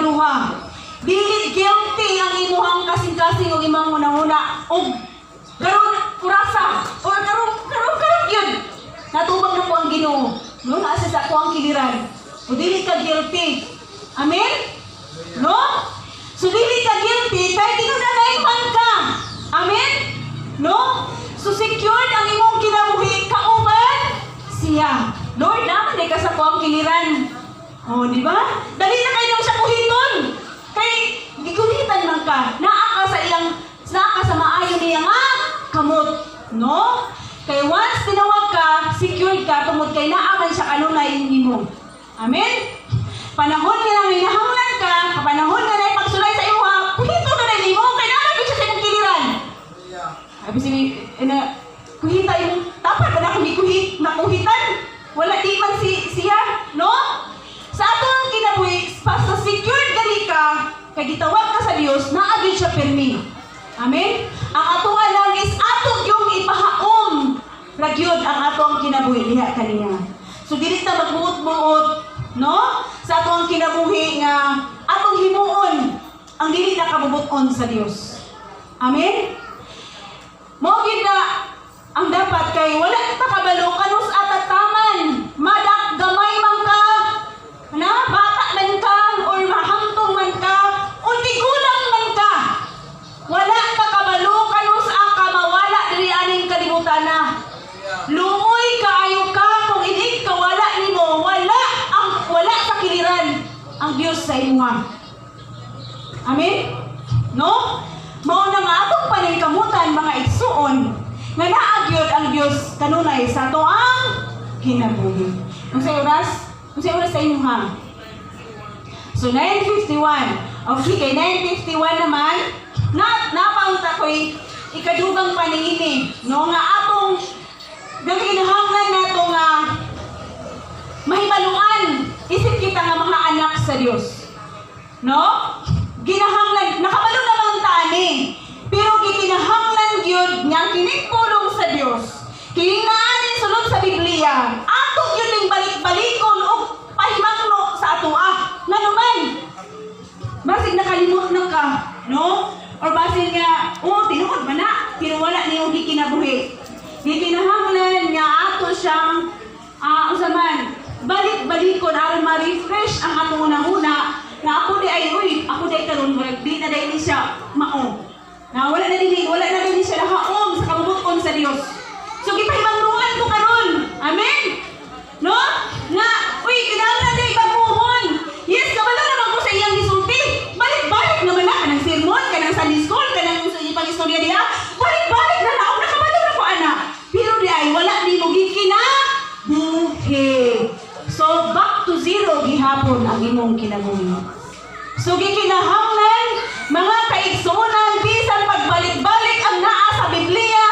ikaduha. Dili guilty ang imuhang kasing-kasing o imong una-una o karon kurasa o karon yun. Natubag na po ang Ginoo. No, nasa sa ako ang kiliran. O dili ka guilty. Amen? No? So dili ka guilty kay kinunanayman ka. Amen? No? So secured ang imong kinabuhi kauban siya. Lord, naman ka sa ako ang kiliran. O, di ba? Dali na kayo siya kuhiton. Kay gikuhitan man ka. Naa ka sa maayo niya nga kamot. No? Kay once tinawag ka, secured ka, tungod kay naaman siya kanunay nimo. Amen? Panahon nga nang hinahanglan ka, panahon nga na pagsulay sa iyo ha, kuhito na rin nimo, kay naalagay siya sa imong kiliran. Sabi siya, kuhita yung, dapat ba na kung makuhitan? Wala di man siya, no? Sa atong kinabuhi, basta secured gali ka, kay gitawag ka sa Dios, naagid siya pirmi. Amen? Ang atong alam is atong yung ipahaom ragyod ang atong kinabuhi diha kaniya. So dili ta magbuot-buot, no? Sa atong kinabuhi nga atong himuon ang dili na kabubuton sa Dios. Amen? Mao gid na ang dapat kay wala ta kabalo kanus atataman, madak gamay man ka, na bata man ka or mahangtong man ka, o tigulang man ka. Wala ka kabalo kanus ka mawala diri aning kalibutan na. Luoy kaayo ka kung hindi ka wala nimo, wala sa kiliran ang Dios sa imuha. Amen? No? Mao na nga atong paningkamutan mga igsuon nga naagyod ang Dios kanunay sa ato ang kinabuhi. Unsay oras sa imuha? So 9:51. Okay, kay 9:51 naman napaunta ko'y ikadugang paningini, no, nga atong ginahangan nato nga mahibaluan isip kita nga mga anak sa Dios, no? Ginahanglan nakabalo naman tani, pero gikinahanglan gyud nga kining pulong sa Dios kining naanin sulod sa Biblia ato gyud ning balik-balikon og pahimangno sa atoa nga naman basig nakalimot na ka, no? Or basig nga tinuod man na pero wala niyo gikinabuhi. Gikinahanglan nga ato siyang usaman balik-balikon aron ma-refresh ang atong unang-una na ako di karon di na dai ni siya mao. Na wala na din siya lahaom sa kabubuton sa Dios. So gipahibangnuan ko karon. Amen. No? Na kinahanglan dai bamuhon. Yes, kabalo naman ko sa iyang gisulti. Balik-balik naman na kanang sermon, kanang Sunday school, kanang pang-istorya diha. Balik-balik na naog nakabalo na ko ana. Pero di ay wala ni mo gikinabuhi. So back to zero gihapon ang imong kinabuhi. So gikinahanglan mga kaigsuonan bisan pagbalik-balik ang naa sa Biblia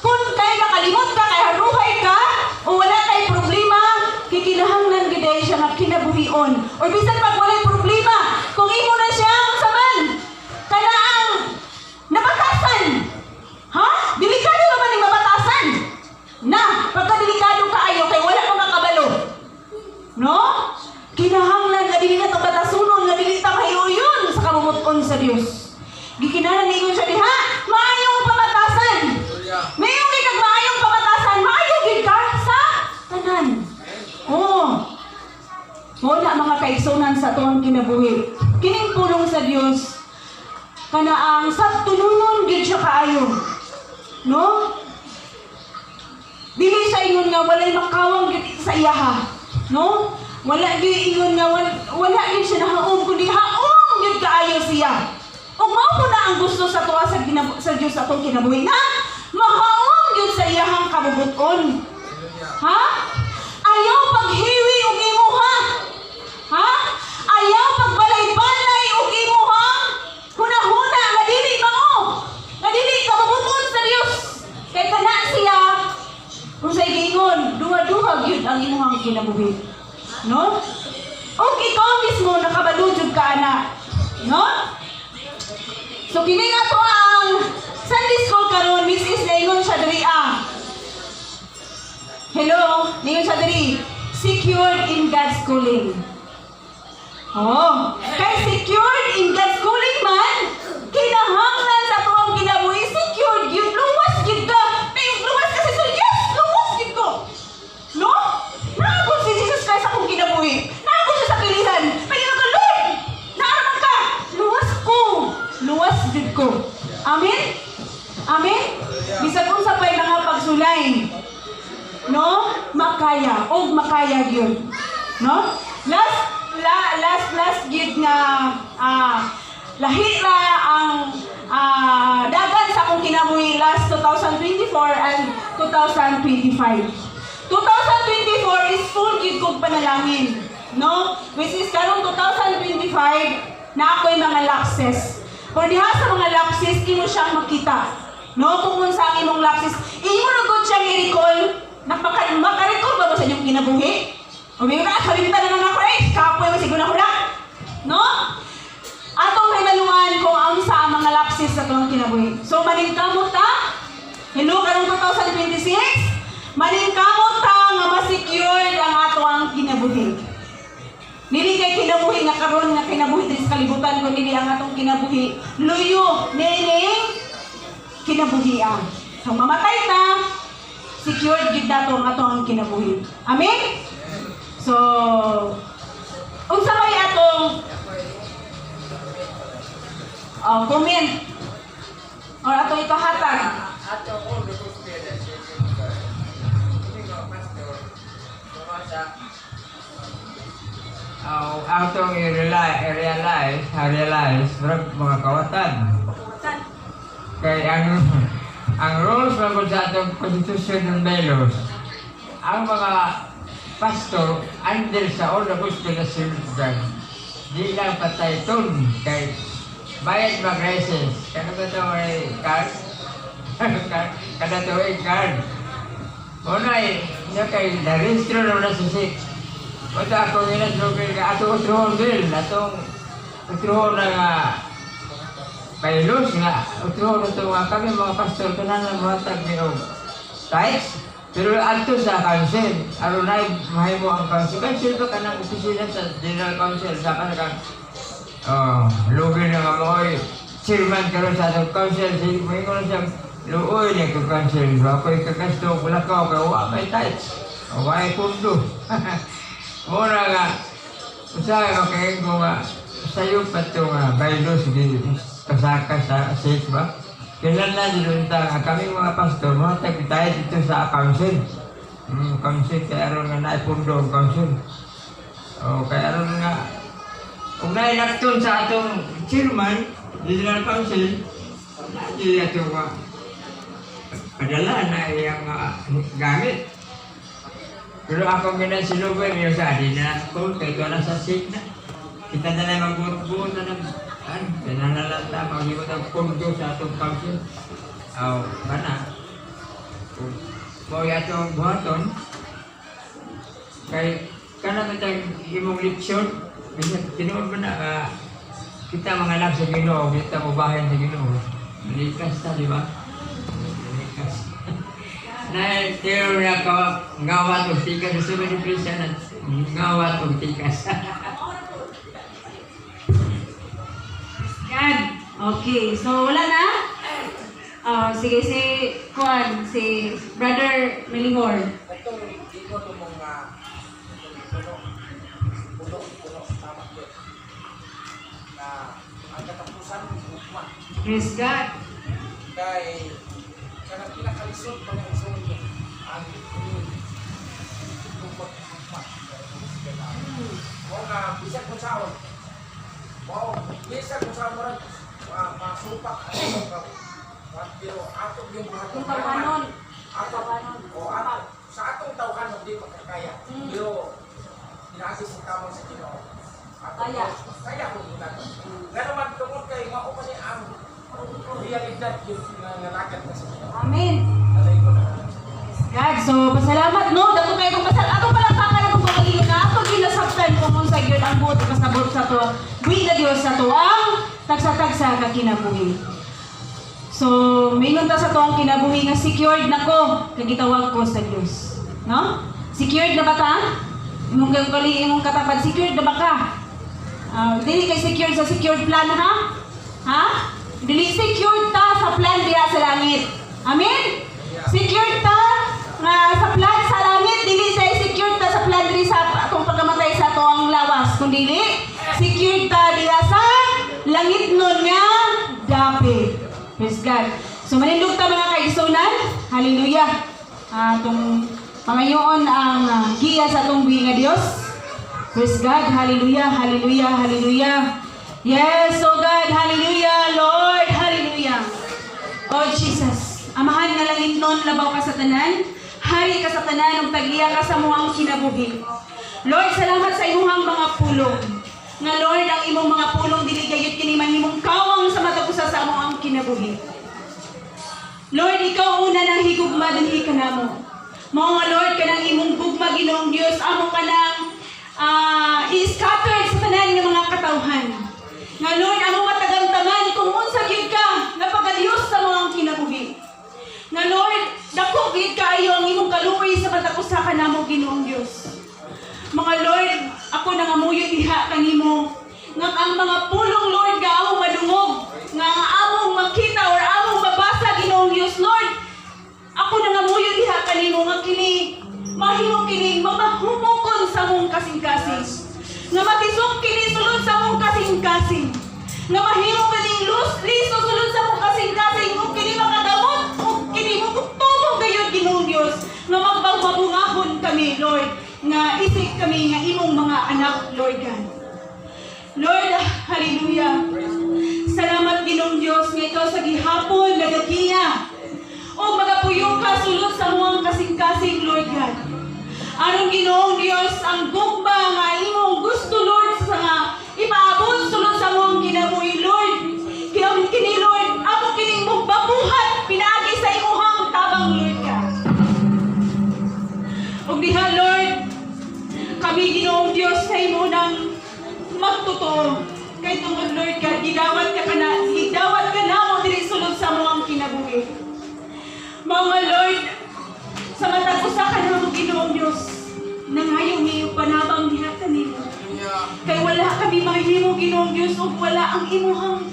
kung kay nakalimot ka kay haruhay ka o wala kay problema gikinahanglan gid siya nga kinabuhion or bisan pag walay problema kung imo na siya saman kana ang nabatasan delikado naman ning mabatasan na pagka delikado kaayo kay wala ka makabalo, no? Kinahanglan nga dili na to batasunon nga dili ta mahiuyon sa kabubuton sa Dios. Gikinahanglan ningon siya diha, maayong pamatasan. Mayong gid kag maayong pamatasan, maayo gid ka sa tanan. Wala mga kaigsunan sa tuwang kinabuhi. Kining pulong sa Dios kana ang sabtununon gid siya kaayo. No? Dili sa ingon nga walay makawang gid sa iyaha. No? Wala gyud ingon nga wala gyud siya nahaom kundi haom gyud kaayo siya. Ug mao ko na ang gusto sa tuwa sa Dios sa atong kinabuhi na mahaom gyud sa iyahang kabubuton. Ha? Ayaw paghiwi og imuha. Ha? Ayaw pagbalay-balay og imuha. Huna-huna nga dili mao. Nga dili kabubuton sa Dios. Kay kana siya kung sa giingon duha-duha gyud ang imuhang kinabuhi. No? O ikaw mismo nakabaludjud ka ana. No? So kini nga to ang Sunday school karon, Mrs. Ningon siya diri Hello, ningon siya diri. Secured in God's calling. Oh, kay secured in God's calling man, kinahanglan sa tuwang kinabuhi, secured gyud, luwas gyud ka. Pero luwas kasi so yes, luwas gyud ko. No? Naabot si Jesus Christ akong kinabuhi. Naabot siya sa pilihan. Pagino ka, Lord! Naaraman ka! Luwas ko! Luwas gyud ko. Amen? Amen? Bisag kung sa pa'y mga pagsulay. No? Makaya. O makaya gyud. No? Last gid nga lahi ra ang dagan sa akong kinabuhi last 2024 and 2025. 2024 is full gid kog panalangin, no? Which is karong 2025 na ako'y mga lapses. Kung diha sa mga lapses, imo siyang makita. No? Kung unsa ang imong lapses, imo na gud siyang i-recall. Makarecall ba sa inyong kinabuhi? O may ka, kalimta na lang ako kapoy mo siguro ako na. No? Atong hinalungan kung ang sa mga lapses sa itong kinabuhi. So, maningkamot ta. Hello, karong 2026. Maningkamot ta nga ma-secure ang ato ang kinabuhi. Nili kay kinabuhi nga karon nga kinabuhi din sa kalibutan ko nili ang atong kinabuhi. Luyo, nining kinabuhi ang. So, mamatay ta, secured gid nato ang ato ang kinabuhi. Amen? So, unsa may atong comment or atong ipahatag? Ato ko dito atong i-realize mga kawatan. Kay ang rules ng sa atong konstitusyon ng Belos, ang mga pastor under sa Ordo Apostol na Silvdan, di lang patay ton kay bayad mag-reses. Kaya ito ay card. Kada ito ay card. Una ay, niya kay na-registro na sa SIC. Ito ako ginaslogan ka, ato utrohon din. Atong utrohon na Belos nga. Utrohon ito nga kami mga pastor, kananan mga tag-niog. Tithes? Pero ato sa council, aronay mahimo ang council. Council ba ka ng opisina sa General Council? Sa ka na kang lugi na nga mo'y chairman karon sa atong council. Sige, mahingo na siyang luoy niya kong council. Ako'y kakasto, kulakaw, kawa may tights. Kawa ay pundo. Muna nga, usahay makain ko nga, sayo pa ito nga, Belos, kasaka sa SIC ba? Kailan na dito kami mga pastor, mga tayo dito sa council. Council, kaya aron nga naipundo ang council. O, kaya aron nga, kung nailakton sa atong chairman, General Council, hindi atong padala na iyang gamit. Pero ako ginasilugan yung sa atin na kung kaya ito na sa SIC na. Kita na lang magbuot-buot na ng pinanalata, mag-iwat ang pondo sa atong council. Bana. Kung atong buhaton, kay kanang itang imong leksyon, tinuod ba na, kita mga anak sa Ginoo, kita mo bahay sa Ginoo. Likas ta, di ba? Likas. Na, tiyo na ka, ngawat o tikas, sa mga Christian, ngawat o tikas. Yan. Okay, so wala na? Sige, si Juan, si Brother Melingor. Itong dito itong mga puno, tama ko. Na ang katapusan ng hukma. Praise God. Kay kanang pinakalisod mga isong ang hukma. O nga, bisag mo saon. Wow, bisag mo saon mo rin. Masupak. Pero ato yung mga Tawhanon. ato sa atong tawhan hindi makakaya. Pero pinagi sa kamon sa Ginoo. Kaya ko gina. Pero man tungod kay mao pa ni ang realidad yung nangalakad sa Ginoo. Amen. Alay ko na. God, so pasalamat no, dato kayo kung ato palakpakan akong pagkaliyo na ato ginasabtan kung unsa gyud ang buot kasabot sa to. Buhi na Dios sa to ang tagsa-tagsa ka kinabuhi. So, mingon ta sa to ang kinabuhi nga secured nako kay gitawag ko sa Dios. No? Secured na ba ta? Imong kali imong katapat secured na ba ka? Dili kay secured sa secured plan ha? Ha? Dili secured ta sa plan diha sa langit. Amen? Secured ta nga sa plan sa langit, dili sa secured ta sa plan diri sa atong pagkamatay sa ato ang lawas, kundi dili secured ta diha sa langit nun nga dapit. Praise God. So manindog ta mga kaigsunan. Hallelujah. Atong pangayoon ang giya sa atong buhi nga Dios. Praise God. Hallelujah. Hallelujah. Hallelujah. Yes, oh God. Hallelujah. Lord. Hallelujah. Oh Jesus. Amahan nga langit nun, labaw ka sa tanan. Hari ka sa tanan, ug tagiya ka sa muang kinabuhi. Lord, salamat sa imuhang mga pulong. Nga Lord, ang imong mga pulong dili gayud kini manhimong kawang sa matag usa sa among kinabuhi. Lord, ikaw una nang higugma dinhi kanamo. Mao nga Lord kanang imong gugma Ginoong Dios amo kanang i-scattered sa tanan nga mga katawhan. Nga Lord, among matagamtaman kung unsa gyud ka nga pagadios sa mga kinabuhi. Nga Lord, dako gyud kaayo ang imong kaluoy sa matag usa kanamo Ginoong Dios. Mga Lord, ako nangamuyo diha kanimo nga ang mga pulong Lord nga among madungog, nga among makita or among mabasa Ginoong Dios Lord. Ako nangamuyo diha kanimo nga kini mahimo kini mamahumokon sa mong kasing-kasing. Nga matisok kini sulod sa mong kasing-kasing. Nga mahimo kaning liso sulod sa mong kasing-kasing ug kini makagamot ug kini mutubong gayud Ginoong Dios nga magbabungahon kami Lord. Nga isig kami nga imong mga anak, Lord God. Lord, hallelujah. Salamat Ginoong Dios nga ikaw sa gihapon nagagiya o magapuyo ka sulod sa muang kasing-kasing, Lord God. Anong Ginoong Dios ang gugma nga imong gusto, Lord, sa nga ipaabot sulod sa muang kinabuhi, Lord. Kini, Lord, ako kining mong babuhat pinaagi sa imuhang tabang, Lord God. Ug diha, Lord, kami Ginoong Dios sa imo nang magtotoo. Kay tungod Lord God, gidawat ka namo diri sulod sa moang kinabuhi. Mga Lord, sa matag usa ka namo Ginoong Dios, nangayo niyo panabang diha kanimo. Kay wala kami mahimo Ginoong Dios ug wala ang imuhang